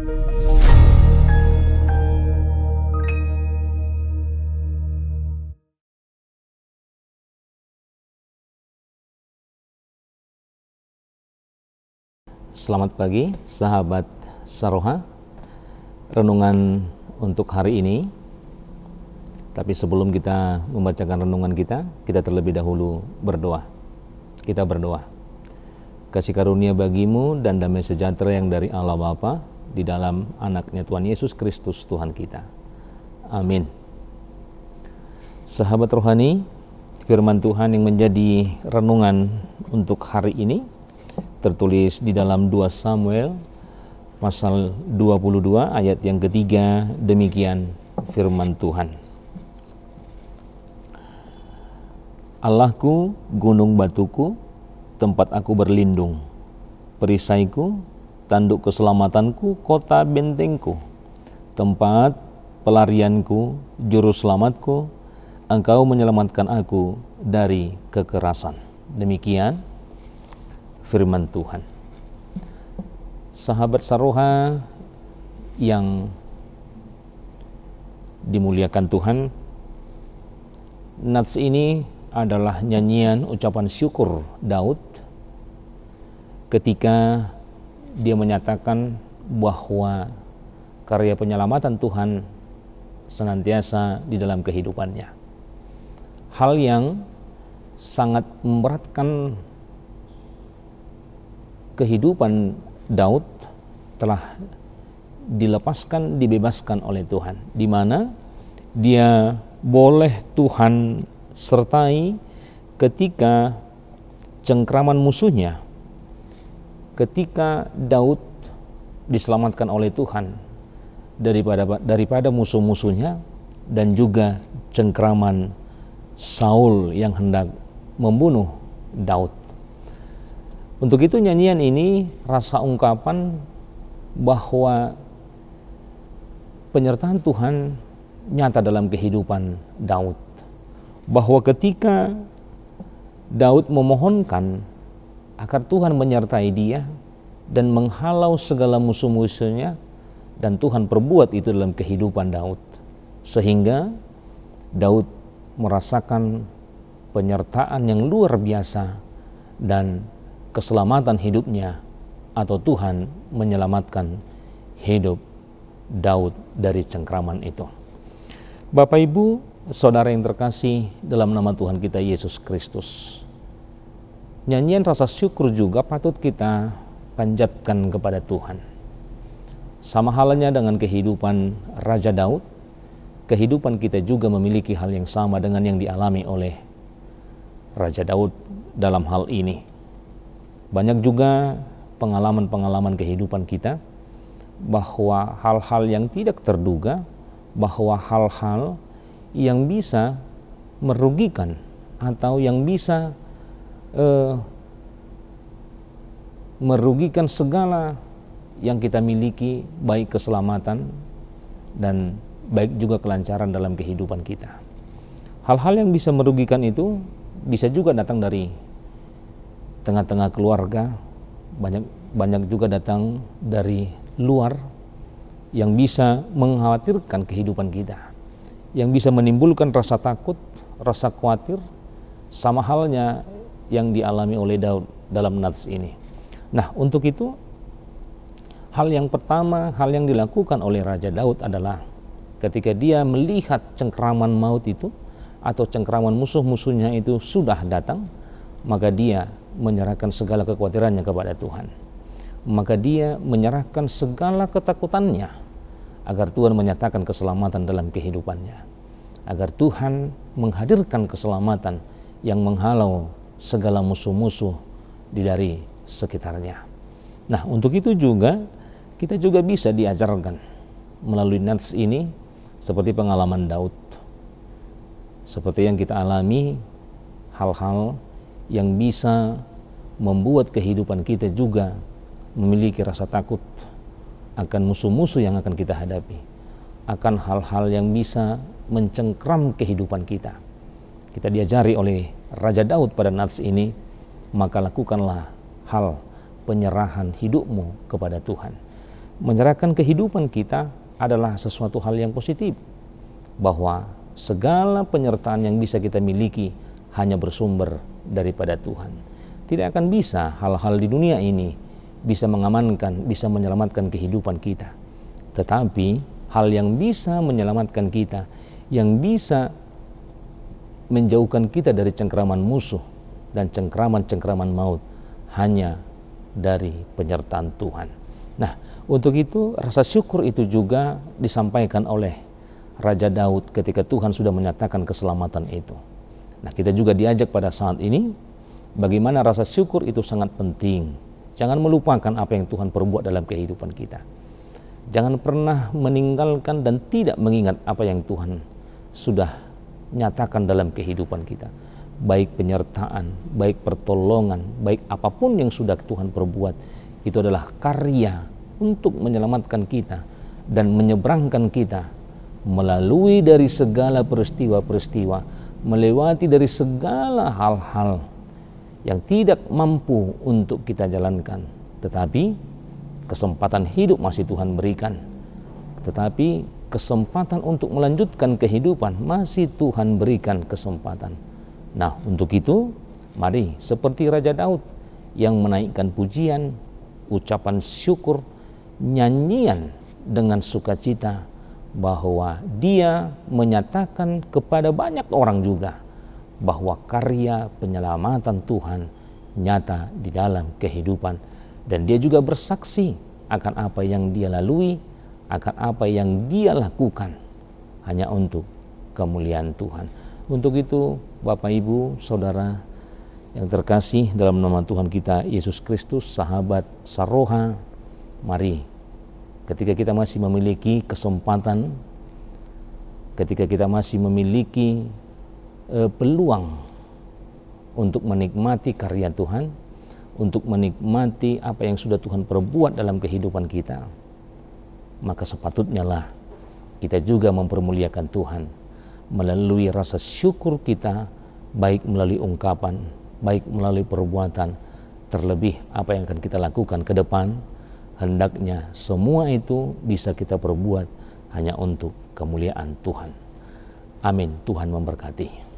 Selamat pagi sahabat Saroha. Renungan untuk hari ini. Tapi sebelum kita membacakan renungan kita terlebih dahulu berdoa. Kita berdoa. Kasih karunia bagimu dan damai sejahtera yang dari Allah Bapa di dalam anaknya Tuhan Yesus Kristus Tuhan kita. Amin. Sahabat rohani, firman Tuhan yang menjadi renungan untuk hari ini tertulis di dalam 2 Samuel pasal 22 ayat yang ketiga. Demikian firman Tuhan. Allahku, gunung batuku, tempat aku berlindung, perisaiku, tanduk keselamatanku, kota bentengku, tempat pelarianku, juru selamatku, Engkau menyelamatkan aku dari kekerasan. Demikian firman Tuhan. Sahabat Saroha yang dimuliakan Tuhan, nats ini adalah nyanyian ucapan syukur Daud ketika dia menyatakan bahwa karya penyelamatan Tuhan senantiasa di dalam kehidupannya. Hal yang sangat memberatkan kehidupan Daud telah dilepaskan, dibebaskan oleh Tuhan, di mana dia boleh Tuhan sertai ketika cengkraman musuhnya, ketika Daud diselamatkan oleh Tuhan daripada musuh-musuhnya dan juga cengkraman Saul yang hendak membunuh Daud. Untuk itu nyanyian ini rasa ungkapan bahwa penyertaan Tuhan nyata dalam kehidupan Daud. Bahwa ketika Daud memohonkan agar Tuhan menyertai dia dan menghalau segala musuh-musuhnya, dan Tuhan perbuat itu dalam kehidupan Daud. Sehingga Daud merasakan penyertaan yang luar biasa dan keselamatan hidupnya, atau Tuhan menyelamatkan hidup Daud dari cengkraman itu. Bapak Ibu, saudara yang terkasih dalam nama Tuhan kita Yesus Kristus, nyanyian rasa syukur juga patut kita panjatkan kepada Tuhan. Sama halnya dengan kehidupan Raja Daud, kehidupan kita juga memiliki hal yang sama dengan yang dialami oleh Raja Daud dalam hal ini. Banyak juga pengalaman-pengalaman kehidupan kita bahwa hal-hal yang tidak terduga, bahwa hal-hal yang bisa merugikan atau yang bisa merugikan segala yang kita miliki, baik keselamatan dan baik juga kelancaran dalam kehidupan kita. Hal-hal yang bisa merugikan itu bisa juga datang dari tengah-tengah keluarga, banyak juga datang dari luar yang bisa mengkhawatirkan kehidupan kita, yang bisa menimbulkan rasa takut, rasa khawatir, sama halnya yang dialami oleh Daud dalam nats ini. Nah, untuk itu hal yang pertama, hal yang dilakukan oleh Raja Daud adalah ketika dia melihat cengkraman maut itu atau cengkraman musuh-musuhnya itu sudah datang, maka dia menyerahkan segala kekhawatirannya kepada Tuhan. Maka dia menyerahkan segala ketakutannya agar Tuhan menyatakan keselamatan dalam kehidupannya, agar Tuhan menghadirkan keselamatan yang menghalau segala musuh-musuh dari sekitarnya. Nah, untuk itu juga kita juga bisa diajarkan melalui nats ini seperti pengalaman Daud, seperti yang kita alami, hal-hal yang bisa membuat kehidupan kita juga memiliki rasa takut akan musuh-musuh yang akan kita hadapi, akan hal-hal yang bisa mencengkram kehidupan kita. Kita diajari oleh Raja Daud pada nats ini, maka lakukanlah hal penyerahan hidupmu kepada Tuhan. Menyerahkan kehidupan kita adalah sesuatu hal yang positif, bahwa segala penyertaan yang bisa kita miliki hanya bersumber daripada Tuhan. Tidak akan bisa hal-hal di dunia ini bisa mengamankan, bisa menyelamatkan kehidupan kita. Tetapi hal yang bisa menyelamatkan kita, yang bisa menjauhkan kita dari cengkraman musuh dan cengkraman-cengkraman maut, hanya dari penyertaan Tuhan. Nah, untuk itu rasa syukur itu juga disampaikan oleh Raja Daud ketika Tuhan sudah menyatakan keselamatan itu. Nah, kita juga diajak pada saat ini bagaimana rasa syukur itu sangat penting. Jangan melupakan apa yang Tuhan perbuat dalam kehidupan kita. Jangan pernah meninggalkan dan tidak mengingat apa yang Tuhan sudah nyatakan dalam kehidupan kita. Baik penyertaan, baik pertolongan, baik apapun yang sudah Tuhan perbuat, itu adalah karya untuk menyelamatkan kita dan menyeberangkan kita melalui dari segala peristiwa-peristiwa, melewati dari segala hal-hal yang tidak mampu untuk kita jalankan. Tetapi kesempatan hidup masih Tuhan berikan. Tetapi kesempatan untuk melanjutkan kehidupan masih Tuhan berikan kesempatan. Nah, untuk itu mari seperti Raja Daud yang menaikkan pujian, ucapan syukur, nyanyian dengan sukacita, bahwa dia menyatakan kepada banyak orang juga bahwa karya penyelamatan Tuhan nyata di dalam kehidupan, dan dia juga bersaksi akan apa yang dia lalui, akan apa yang dia lakukan hanya untuk kemuliaan Tuhan. Untuk itu Bapak Ibu Saudara yang terkasih dalam nama Tuhan kita Yesus Kristus, sahabat Saroha, mari ketika kita masih memiliki kesempatan, ketika kita masih memiliki peluang untuk menikmati karya Tuhan, untuk menikmati apa yang sudah Tuhan perbuat dalam kehidupan kita, maka sepatutnya lah kita juga mempermuliakan Tuhan melalui rasa syukur kita, baik melalui ungkapan, baik melalui perbuatan, terlebih apa yang akan kita lakukan ke depan. Hendaknya semua itu bisa kita perbuat hanya untuk kemuliaan Tuhan. Amin. Tuhan memberkati.